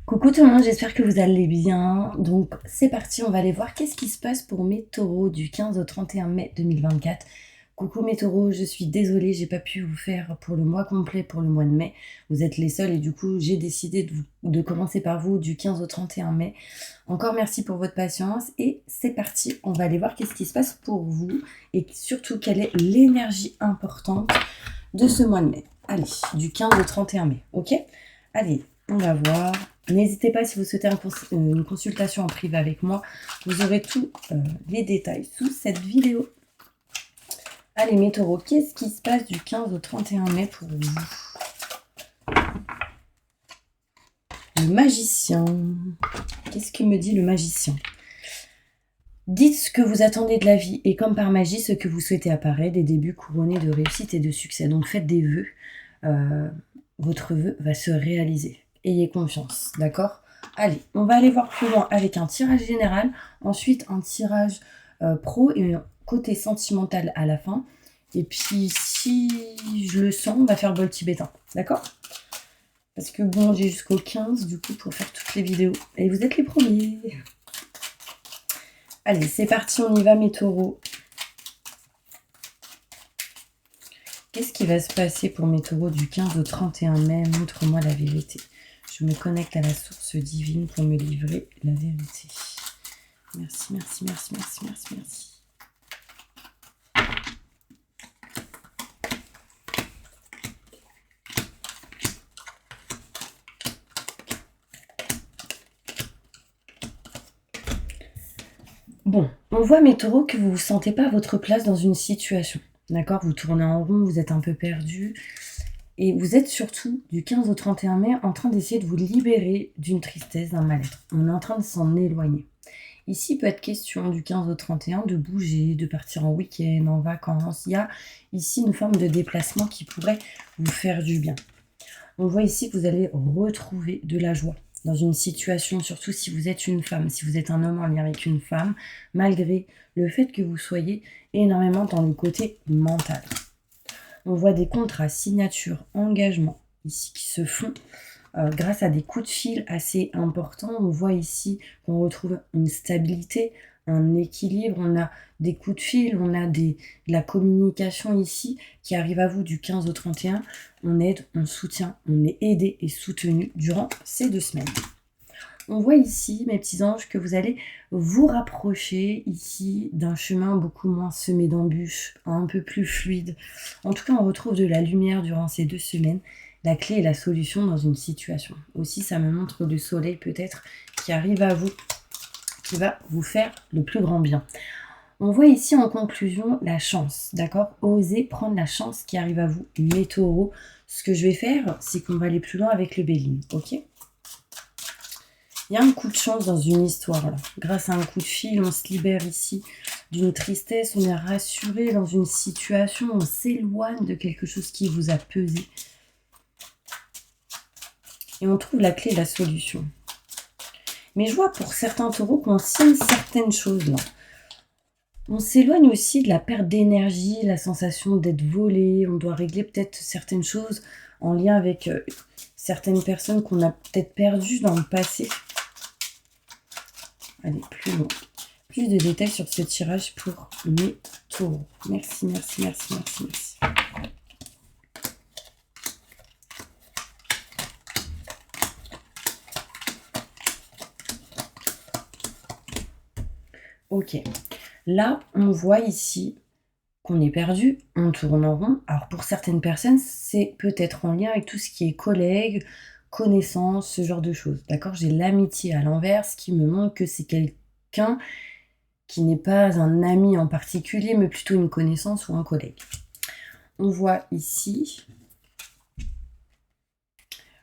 Coucou tout le monde, j'espère que vous allez bien. Donc c'est parti, on va aller voir qu'est-ce qui se passe pour mes taureaux du 15 au 31 mai 2024. Coucou mes taureaux, je suis désolée, j'ai pas pu vous faire pour le mois complet, pour le mois de mai. Vous êtes les seuls et du coup j'ai décidé de commencer par vous du 15 au 31 mai. Encore merci pour votre patience et c'est parti, on va aller voir qu'est-ce qui se passe pour vous et surtout quelle est l'énergie importante de ce mois de mai. Allez, du 15 au 31 mai, ok? Allez, on va voir. N'hésitez pas si vous souhaitez une consultation en privé avec moi. Vous aurez tous les détails sous cette vidéo. Allez mes taureaux, qu'est-ce qui se passe du 15 au 31 mai pour vous? Le magicien. Qu'est-ce que me dit le magicien? Dites ce que vous attendez de la vie et comme par magie, ce que vous souhaitez apparaît, des débuts couronnés de réussite et de succès. Donc faites des vœux. Votre vœu va se réaliser. Ayez confiance, d'accord? Allez, on va aller voir plus loin avec un tirage général, ensuite un tirage pro et un côté sentimental à la fin. Et puis, si je le sens, on va faire bol tibétain, d'accord? Parce que bon, j'ai jusqu'au 15 du coup pour faire toutes les vidéos. Et vous êtes les premiers. Allez, c'est parti, on y va mes taureaux. Qu'est-ce qui va se passer pour mes taureaux du 15 au 31 mai? Montre-moi la vérité. Je me connecte à la source divine pour me livrer la vérité. Merci, merci, merci, merci, merci, merci. Bon, on voit mes taureaux que vous ne vous sentez pas à votre place dans une situation. D'accord? Vous tournez en rond, vous êtes un peu perdu. Et vous êtes surtout, du 15 au 31 mai, en train d'essayer de vous libérer d'une tristesse, d'un mal-être. On est en train de s'en éloigner. Ici, il peut être question du 15 au 31 de bouger, de partir en week-end, en vacances. Il y a ici une forme de déplacement qui pourrait vous faire du bien. On voit ici que vous allez retrouver de la joie dans une situation, surtout si vous êtes une femme, si vous êtes un homme en lien avec une femme, malgré le fait que vous soyez énormément dans le côté mental. On voit des contrats, signatures, engagements ici qui se font grâce à des coups de fil assez importants. On voit ici qu'on retrouve une stabilité, un équilibre, on a des coups de fil, on a de la communication ici qui arrive à vous du 15 au 31. On aide, on soutient, on est aidé et soutenu durant ces 2 semaines. On voit ici, mes petits anges, que vous allez vous rapprocher ici d'un chemin beaucoup moins semé d'embûches, un peu plus fluide. En tout cas, on retrouve de la lumière durant ces 2 semaines. La clé est la solution dans une situation. Aussi, ça me montre le soleil peut-être qui arrive à vous, qui va vous faire le plus grand bien. On voit ici en conclusion la chance, d'accord? Osez prendre la chance qui arrive à vous, mes taureaux. Ce que je vais faire, c'est qu'on va aller plus loin avec le Béline, ok? Il y a un coup de chance dans une histoire là. Grâce à un coup de fil, on se libère ici d'une tristesse, on est rassuré dans une situation, on s'éloigne de quelque chose qui vous a pesé. Et on trouve la clé, la solution. Mais je vois pour certains taureaux qu'on signe certaines choses là. On s'éloigne aussi de la perte d'énergie, la sensation d'être volé. On doit régler peut-être certaines choses en lien avec certaines personnes qu'on a peut-être perdues dans le passé. Allez, plus loin. Plus de détails sur ce tirage pour mes taureaux. Merci, merci, merci, merci, merci. Ok. Là, on voit ici qu'on est perdu, on tourne en rond. Alors pour certaines personnes, c'est peut-être en lien avec tout ce qui est collègues, connaissances, ce genre de choses. D'accord? J'ai l'amitié à l'envers, ce qui me montre que c'est quelqu'un qui n'est pas un ami en particulier, mais plutôt une connaissance ou un collègue. On voit ici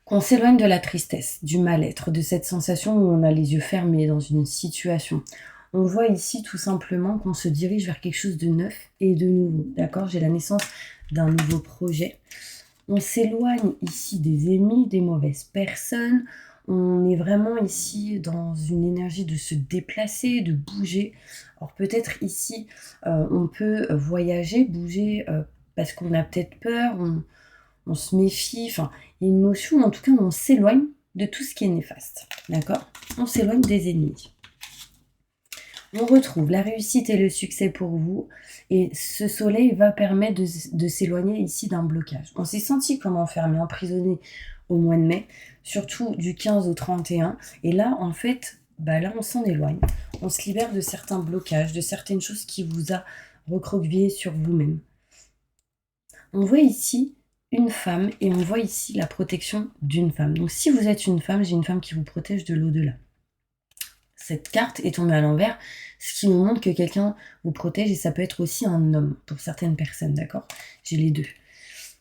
qu'on s'éloigne de la tristesse, du mal-être, de cette sensation où on a les yeux fermés dans une situation. On voit ici tout simplement qu'on se dirige vers quelque chose de neuf et de nouveau. D'accord? J'ai la naissance d'un nouveau projet. On s'éloigne ici des ennemis, des mauvaises personnes. On est vraiment ici dans une énergie de se déplacer, de bouger. Alors peut-être ici, on peut voyager, bouger parce qu'on a peut-être peur, on se méfie. Enfin, il y a une notion, en tout cas, on s'éloigne de tout ce qui est néfaste. D'accord? On s'éloigne des ennemis. On retrouve la réussite et le succès pour vous. Et ce soleil va permettre de s'éloigner ici d'un blocage. On s'est senti comme enfermé, emprisonné au mois de mai, surtout du 15 au 31. Et là, en fait, là, on s'en éloigne. On se libère de certains blocages, de certaines choses qui vous a recroquevillé sur vous-même. On voit ici une femme et on voit ici la protection d'une femme. Donc si vous êtes une femme, j'ai une femme qui vous protège de l'au-delà. Cette carte est tombée à l'envers, ce qui nous montre que quelqu'un vous protège et ça peut être aussi un homme pour certaines personnes, d'accord? J'ai les deux.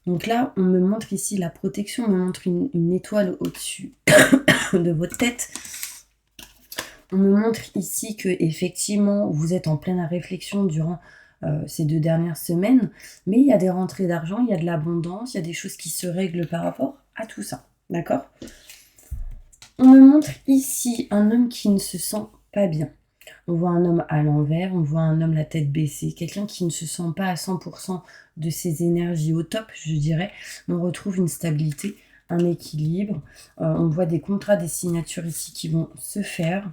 Donc là, on me montre ici la protection, on me montre une étoile au-dessus de votre tête. On me montre ici que effectivement vous êtes en pleine réflexion durant ces 2 dernières semaines, mais il y a des rentrées d'argent, il y a de l'abondance, il y a des choses qui se règlent par rapport à tout ça, d'accord? On me montre ici un homme qui ne se sent pas bien. On voit un homme à l'envers, on voit un homme la tête baissée, quelqu'un qui ne se sent pas à 100% de ses énergies au top, je dirais. On retrouve une stabilité, un équilibre. On voit des contrats, des signatures ici qui vont se faire.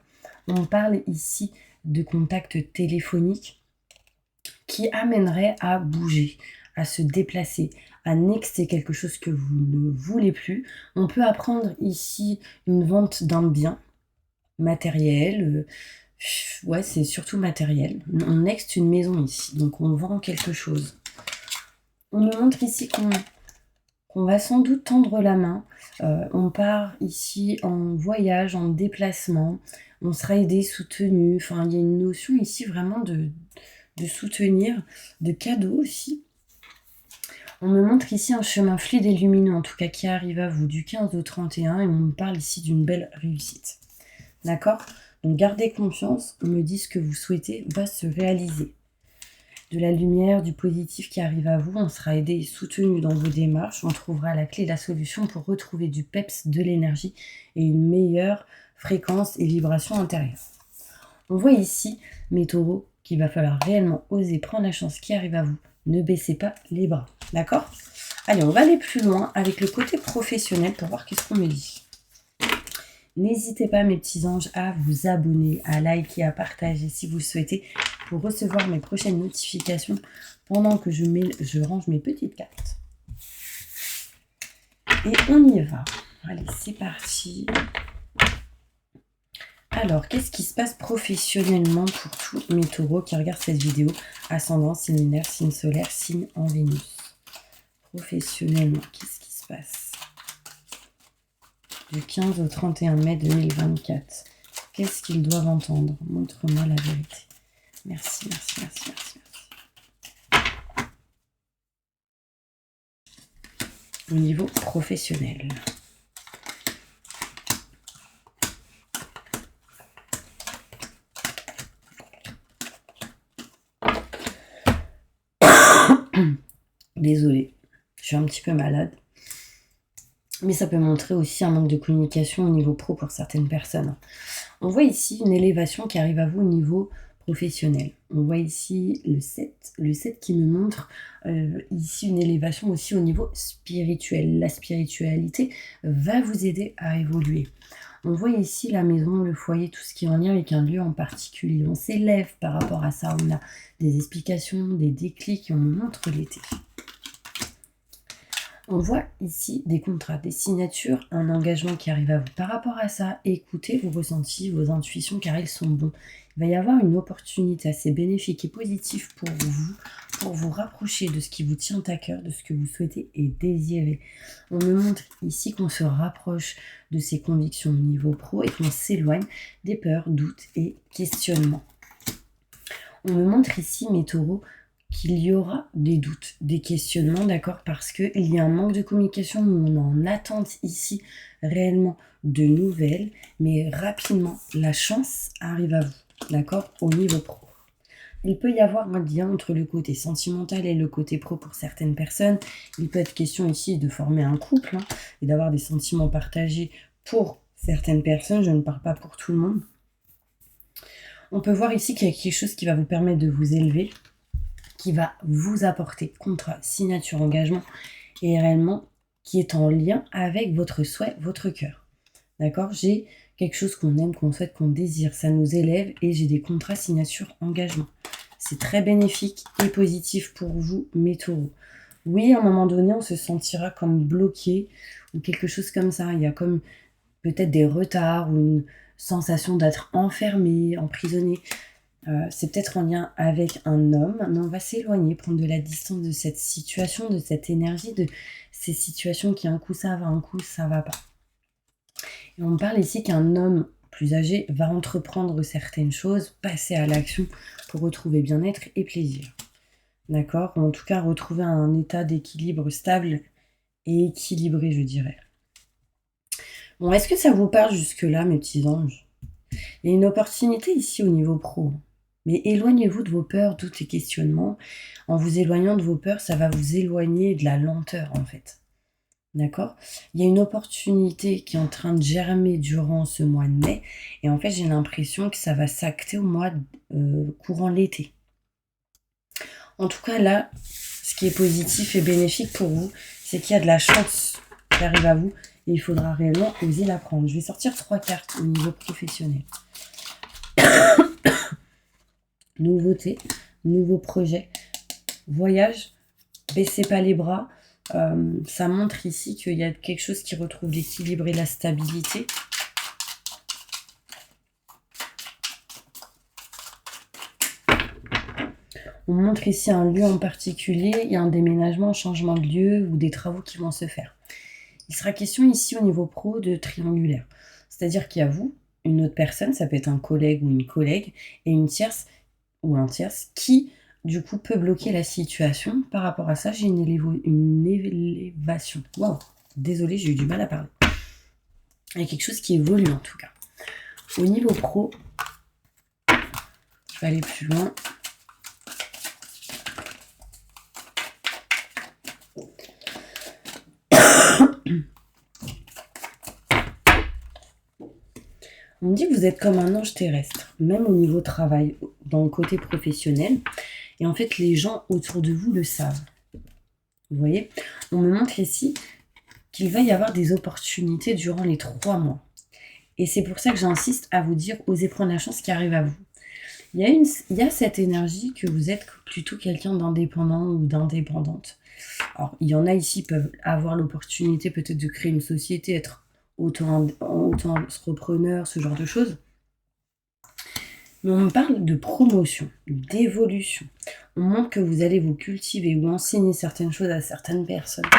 On parle ici de contacts téléphoniques qui amèneraient à bouger, à se déplacer, à nexter quelque chose que vous ne voulez plus. On peut apprendre ici une vente d'un bien matériel. Ouais, c'est surtout matériel. On nexte une maison ici, donc on vend quelque chose. On me montre ici qu'on va sans doute tendre la main. On part ici en voyage, en déplacement. On sera aidé, soutenu. Enfin, il y a une notion ici vraiment de soutenir, de cadeau aussi. On me montre ici un chemin fluide et lumineux, en tout cas qui arrive à vous du 15 au 31, et on me parle ici d'une belle réussite. D'accord? Donc gardez confiance, on me dit ce que vous souhaitez va se réaliser. De la lumière, du positif qui arrive à vous, on sera aidé et soutenu dans vos démarches, on trouvera la clé, la solution pour retrouver du peps, de l'énergie et une meilleure fréquence et vibration intérieure. On voit ici, mes taureaux, qu'il va falloir réellement oser prendre la chance qui arrive à vous. Ne baissez pas les bras, d'accord? Allez, on va aller plus loin avec le côté professionnel pour voir qu'est-ce qu'on me dit. N'hésitez pas, mes petits anges, à vous abonner, à liker, à partager si vous le souhaitez pour recevoir mes prochaines notifications pendant que je range mes petites cartes. Et on y va. Allez, c'est parti. Alors, qu'est-ce qui se passe professionnellement pour tous mes taureaux qui regardent cette vidéo? Ascendant, signe lunaire, signe solaire, signe en Vénus. Professionnellement, qu'est-ce qui se passe? Du 15 au 31 mai 2024. Qu'est-ce qu'ils doivent entendre? Montre-moi la vérité. Merci, merci, merci, merci, merci. Au niveau professionnel. Désolée, je suis un petit peu malade. Mais ça peut montrer aussi un manque de communication au niveau pro pour certaines personnes. On voit ici une élévation qui arrive à vous au niveau professionnel. On voit ici le 7 qui me montre ici une élévation aussi au niveau spirituel. La spiritualité va vous aider à évoluer. On voit ici la maison, le foyer, tout ce qui est en lien avec un lieu en particulier. On s'élève par rapport à ça. On a des explications, des déclics et on montre l'été. On voit ici des contrats, des signatures, un engagement qui arrive à vous. Par rapport à ça, écoutez vos ressentis, vos intuitions, car ils sont bons. Il va y avoir une opportunité assez bénéfique et positive pour vous rapprocher de ce qui vous tient à cœur, de ce que vous souhaitez et désirez. On me montre ici qu'on se rapproche de ses convictions au niveau pro et qu'on s'éloigne des peurs, doutes et questionnements. On me montre ici, mes taureaux, qu'il y aura des doutes, des questionnements, d'accord, parce qu'il y a un manque de communication, on est en attente ici réellement de nouvelles, mais rapidement, la chance arrive à vous, d'accord, au niveau pro. Il peut y avoir un lien entre le côté sentimental et le côté pro pour certaines personnes. Il peut être question ici de former un couple et d'avoir des sentiments partagés pour certaines personnes, je ne parle pas pour tout le monde. On peut voir ici qu'il y a quelque chose qui va vous permettre de vous élever, qui va vous apporter contrat, signature, engagement, et réellement qui est en lien avec votre souhait, votre cœur. D'accord? J'ai quelque chose qu'on aime, qu'on souhaite, qu'on désire. Ça nous élève et j'ai des contrats, signatures, engagements. C'est très bénéfique et positif pour vous, mes taureaux. Oui, à un moment donné, on se sentira comme bloqué ou quelque chose comme ça. Il y a comme peut-être des retards ou une sensation d'être enfermé, emprisonné. C'est peut-être en lien avec un homme, mais on va s'éloigner, prendre de la distance de cette situation, de cette énergie, de ces situations qui un coup ça va, un coup ça va pas. Et on parle ici qu'un homme plus âgé va entreprendre certaines choses, passer à l'action pour retrouver bien-être et plaisir. D'accord? Ou en tout cas retrouver un état d'équilibre stable et équilibré, je dirais. Bon, est-ce que ça vous parle jusque-là, mes petits anges? Il y a une opportunité ici au niveau pro. Mais éloignez-vous de vos peurs, doutes et questionnements. En vous éloignant de vos peurs, ça va vous éloigner de la lenteur, en fait. D'accord? Il y a une opportunité qui est en train de germer durant ce mois de mai. Et en fait, j'ai l'impression que ça va s'acter au mois courant l'été. En tout cas, là, ce qui est positif et bénéfique pour vous, c'est qu'il y a de la chance qui arrive à vous. Et il faudra réellement oser la prendre. Je vais sortir 3 cartes au niveau professionnel. Nouveauté, nouveau projet, voyage, baissez pas les bras. Ça montre ici qu'il y a quelque chose qui retrouve l'équilibre et la stabilité. On montre ici un lieu en particulier, il y a un déménagement, un changement de lieu ou des travaux qui vont se faire. Il sera question ici au niveau pro de triangulaire. C'est-à-dire qu'il y a vous, une autre personne, ça peut être un collègue ou une collègue, et une tierce ou un tierce qui, du coup, peut bloquer la situation. Par rapport à ça, j'ai une élévation. Wow, désolée, j'ai eu du mal à parler. Il y a quelque chose qui évolue en tout cas. Au niveau pro, je vais aller plus loin. On me dit que vous êtes comme un ange terrestre, même au niveau travail, dans le côté professionnel. Et en fait, les gens autour de vous le savent. Vous voyez? On me montre ici qu'il va y avoir des opportunités durant les 3 mois. Et c'est pour ça que j'insiste à vous dire, osez prendre la chance qui arrive à vous. Il y a cette énergie que vous êtes plutôt quelqu'un d'indépendant ou d'indépendante. Alors, il y en a ici qui peuvent avoir l'opportunité peut-être de créer une société, être auto-entrepreneur, ce genre de choses. Mais on me parle de promotion, d'évolution. On montre que vous allez vous cultiver ou enseigner certaines choses à certaines personnes.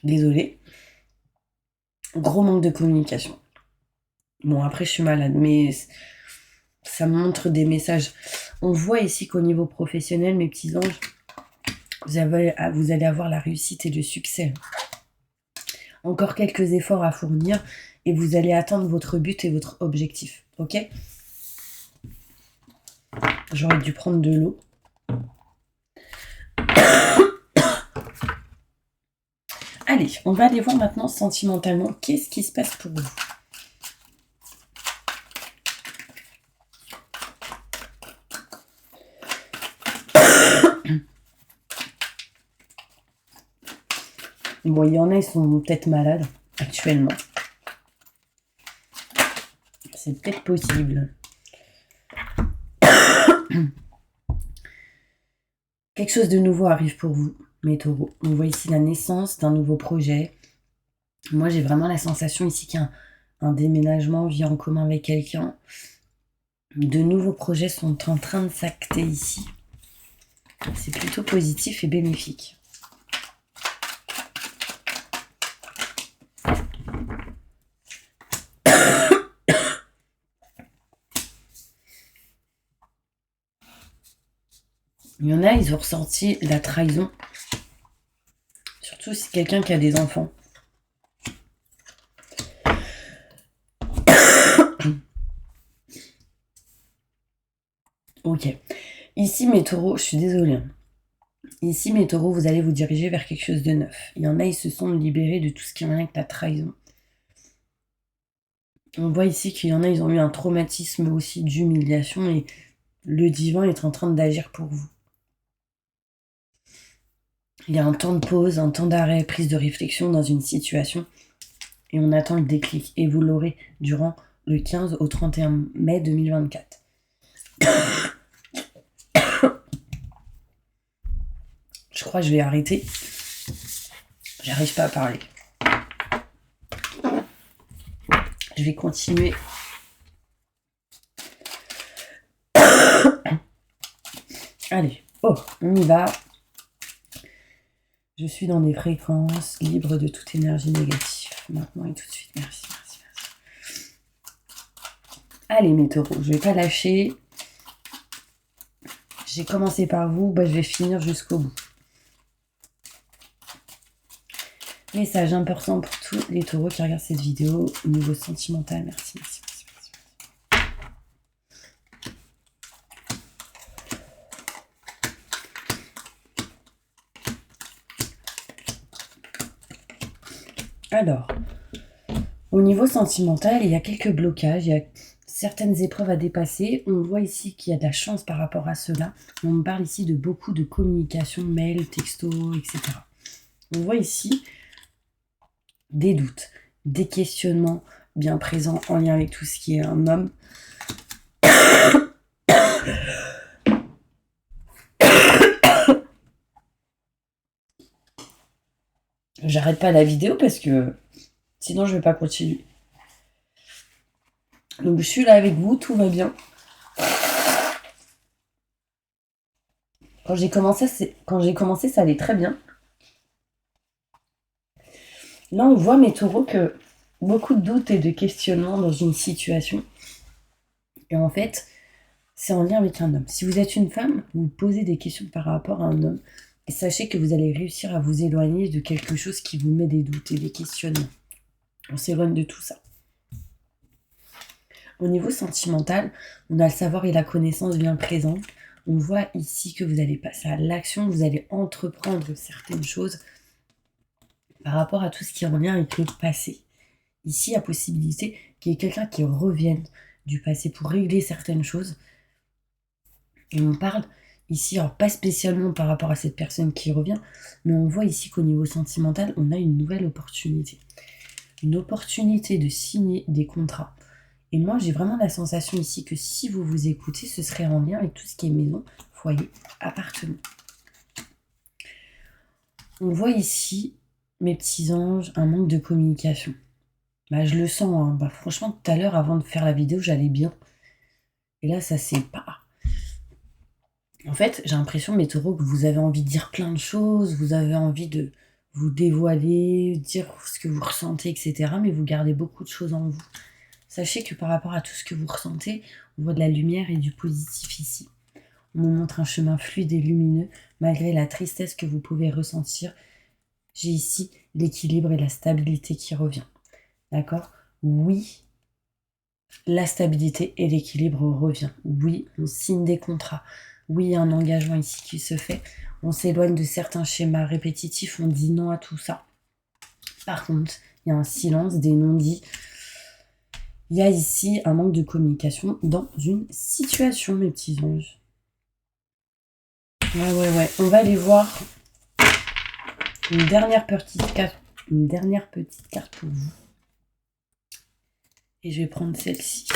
Désolée. Gros manque de communication. Bon, après, je suis malade, mais ça montre des messages. On voit ici qu'au niveau professionnel, mes petits anges, vous allez avoir la réussite et le succès. Encore quelques efforts à fournir et vous allez atteindre votre but et votre objectif. Ok? J'aurais dû prendre de l'eau. Allez, on va aller voir maintenant sentimentalement qu'est-ce qui se passe pour vous. Bon, il y en a, ils sont peut-être malades actuellement. C'est peut-être possible. Quelque chose de nouveau arrive pour vous, mes taureaux. On voit ici la naissance d'un nouveau projet. Moi, j'ai vraiment la sensation ici qu'il y a un déménagement, vie en commun avec quelqu'un. De nouveaux projets sont en train de s'acter ici. C'est plutôt positif et bénéfique. Il y en a, ils ont ressenti la trahison. Surtout si quelqu'un qui a des enfants. Ok. Ici, mes taureaux, je suis désolée. Ici, mes taureaux, vous allez vous diriger vers quelque chose de neuf. Il y en a, ils se sont libérés de tout ce qui est avec la trahison. On voit ici qu'il y en a, ils ont eu un traumatisme aussi d'humiliation et le divin est en train d'agir pour vous. Il y a un temps de pause, un temps d'arrêt, prise de réflexion dans une situation. Et on attend le déclic. Et vous l'aurez durant le 15 au 31 mai 2024. Je crois que je vais arrêter. J'arrive pas à parler. Je vais continuer. Allez, oh, on y va. Je suis dans des fréquences libres de toute énergie négative. Maintenant et tout de suite. Merci, merci, merci. Allez, mes taureaux, je vais pas lâcher. J'ai commencé par vous, je vais finir jusqu'au bout. Message important pour tous les taureaux qui regardent cette vidéo au niveau sentimental. Merci, merci, merci, merci. Alors, au niveau sentimental, il y a quelques blocages, il y a certaines épreuves à dépasser. On voit ici qu'il y a de la chance par rapport à cela. On me parle ici de beaucoup de communication, mail, texto, etc. On voit ici des doutes, des questionnements bien présents en lien avec tout ce qui est un homme. J'arrête pas la vidéo parce que sinon je vais pas continuer. Donc je suis là avec vous, tout va bien. Quand j'ai commencé, ça allait très bien. Là, on voit, mes taureaux, que beaucoup de doutes et de questionnements dans une situation. Et en fait, c'est en lien avec un homme. Si vous êtes une femme, vous posez des questions par rapport à un homme. Et sachez que vous allez réussir à vous éloigner de quelque chose qui vous met des doutes et des questionnements. On s'éloigne de tout ça. Au niveau sentimental, on a le savoir et la connaissance bien présents. On voit ici que vous allez passer à l'action, vous allez entreprendre certaines choses par rapport à tout ce qui est en lien avec le passé. Ici, il y a possibilité qu'il y ait quelqu'un qui revienne du passé pour régler certaines choses. Et on parle ici, alors pas spécialement par rapport à cette personne qui revient, mais on voit ici qu'au niveau sentimental, on a une nouvelle opportunité. Une opportunité de signer des contrats. Et moi, j'ai vraiment la sensation ici que si vous vous écoutez, ce serait en lien avec tout ce qui est maison, foyer, appartement. On voit ici, mes petits anges, un manque de communication. Je le sens, hein. Franchement, tout à l'heure, avant de faire la vidéo, j'allais bien. Et là, ça c'est pas. En fait, j'ai l'impression, mes taureaux, que vous avez envie de dire plein de choses, vous avez envie de vous dévoiler, dire ce que vous ressentez, etc. Mais vous gardez beaucoup de choses en vous. Sachez que par rapport à tout ce que vous ressentez, on voit de la lumière et du positif ici. On nous montre un chemin fluide et lumineux, malgré la tristesse que vous pouvez ressentir. J'ai ici l'équilibre et la stabilité qui revient. D'accord ? Oui, la stabilité et l'équilibre revient. Oui, on signe des contrats. Oui, il y a un engagement ici qui se fait. On s'éloigne de certains schémas répétitifs. On dit non à tout ça. Par contre, il y a un silence, des non-dits. Il y a ici un manque de communication dans une situation, mes petits anges. Ouais. On va aller voir une dernière petite carte pour vous. Et je vais prendre celle-ci.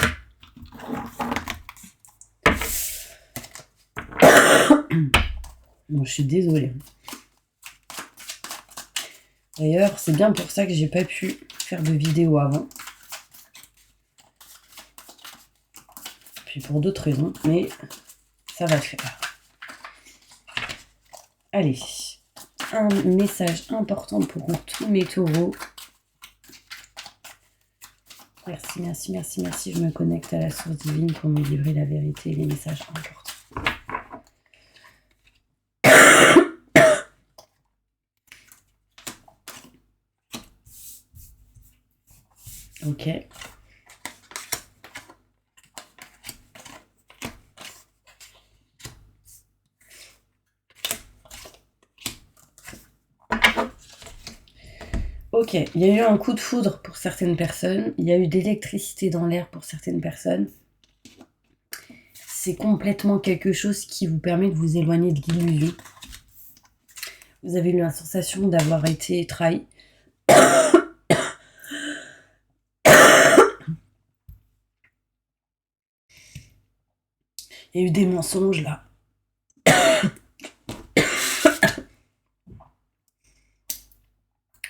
Bon, je suis désolée. D'ailleurs, c'est bien pour ça que j'ai pas pu faire de vidéo avant. Puis pour d'autres raisons, mais ça va le faire. Allez, un message important pour tous mes taureaux. Merci. Je me connecte à la source divine pour me livrer la vérité et les messages importants. Ok. Ok, il y a eu un coup de foudre pour certaines personnes, il y a eu de l'électricité dans l'air pour certaines personnes. C'est complètement quelque chose qui vous permet de vous éloigner de l'illusion. Vous avez eu la sensation d'avoir été trahi. Il y a eu des mensonges là.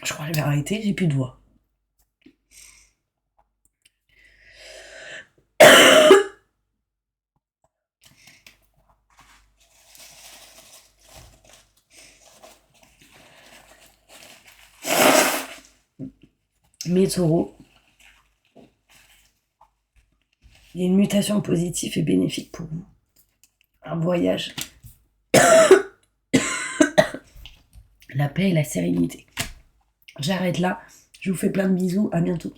Je crois que je vais arrêter, j'ai plus de voix. Mes taureaux, il y a une mutation positive et bénéfique pour vous. Un voyage. La paix et la sérénité. J'arrête là. Je vous fais plein de bisous. À bientôt.